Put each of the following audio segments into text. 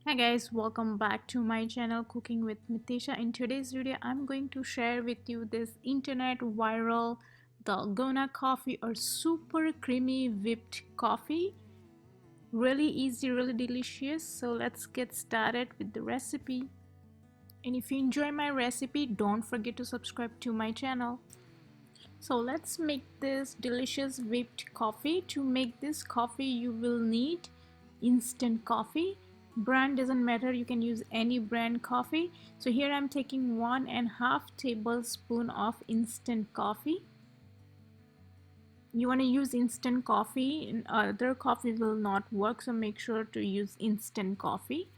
Hi guys, welcome back to my channel Cooking with Mitisha. In today's video, I'm going to share with you this internet viral Dalgona coffee or super creamy whipped coffee. Really easy, really delicious. So let's get started with the recipe. And if you enjoy my recipe, don't forget to subscribe to my channel. So let's make this delicious whipped coffee. To make this coffee, you will need instant coffee. Brand doesn't matter, you can use any brand coffee. So here I'm taking 1.5 tablespoon of instant coffee. You want to use instant coffee, and other coffee will not work, so make sure to use instant coffee.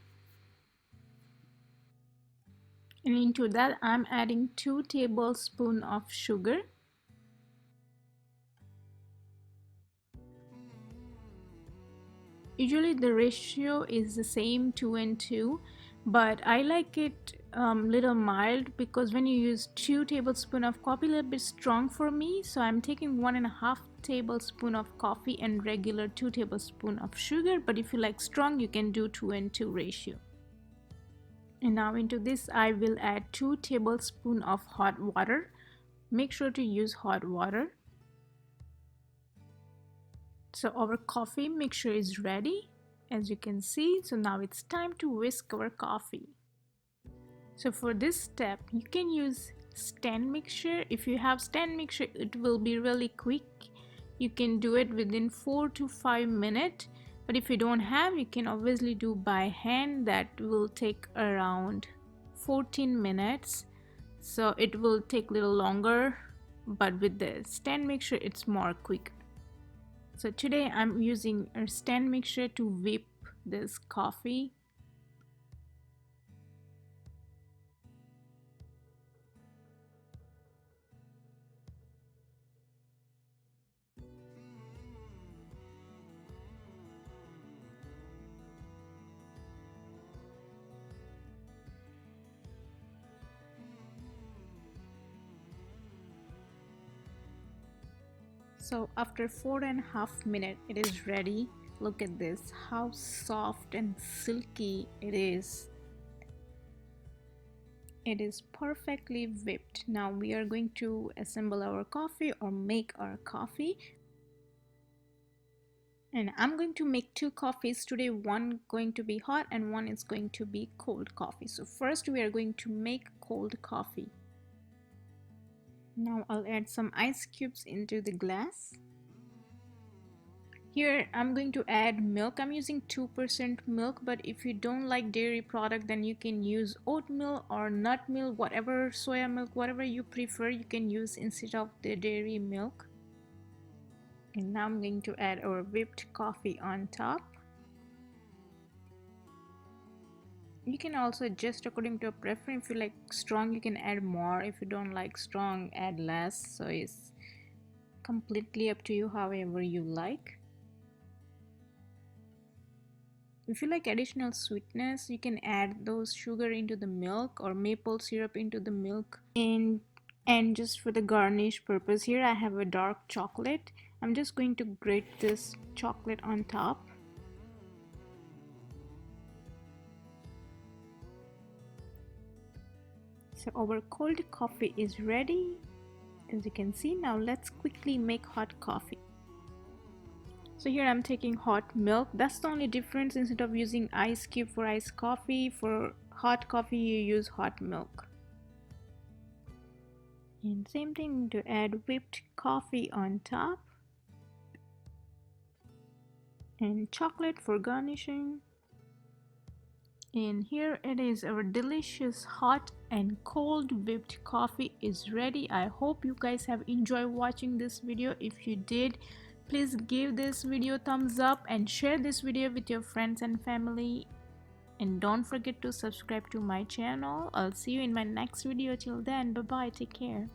And into that I'm adding 2 tablespoons of sugar. Usually the ratio is the same 2 and 2, but I like it little mild because when you use 2 tablespoons of coffee, a little bit strong for me, so I'm taking 1.5 tablespoon of coffee and regular 2 tablespoons of sugar. But if you like strong, you can do 2 and 2 ratio. And now into this I will add 2 tablespoons of hot water. Make sure to use hot water. So our coffee mixture is ready, as you can see. So now it's time to whisk our coffee. So for this step you can use stand mixture. If you have stand mixture, it will be really quick. You can do it within 4 to 5 minutes. But if you don't have, you can obviously do by hand. That will take around 14 minutes. So it will take a little longer, but with the stand mixture it's more quick. So today I'm using a stand mixture to whip this coffee. So after 4.5 minutes it is ready. Look at this, how soft and silky it is. It is perfectly whipped. Now we are going to assemble our coffee or make our coffee. And I'm going to make 2 coffees today. One going to be hot and one is going to be cold coffee. So first we are going to make cold coffee. Now I'll add some ice cubes into the glass. Here I'm going to add milk. I'm using 2% milk, but if you don't like dairy product, then you can use oat milk or nut milk, whatever, soya milk, whatever you prefer, you can use instead of the dairy milk. And now I'm going to add our whipped coffee on top. You can also adjust according to your preference. If you like strong, you can add more. If you don't like strong, add less. So it's completely up to you, however you like. If you like additional sweetness, you can add those sugar into the milk or maple syrup into the milk. And just for the garnish purpose, here I have a dark chocolate. I'm just going to grate this chocolate on top. So our cold coffee is ready, as you can see. Now let's quickly make hot coffee. So here I'm taking hot milk. That's the only difference. Instead of using ice cube for iced coffee, for hot coffee you use hot milk. And same thing, to add whipped coffee on top. And chocolate for garnishing. And here it is, our delicious hot and cold whipped coffee is ready. I hope you guys have enjoyed watching this video. If you did, please give this video a thumbs up and share this video with your friends and family. And don't forget to subscribe to my channel. I'll see you in my next video. Till then, bye bye, take care.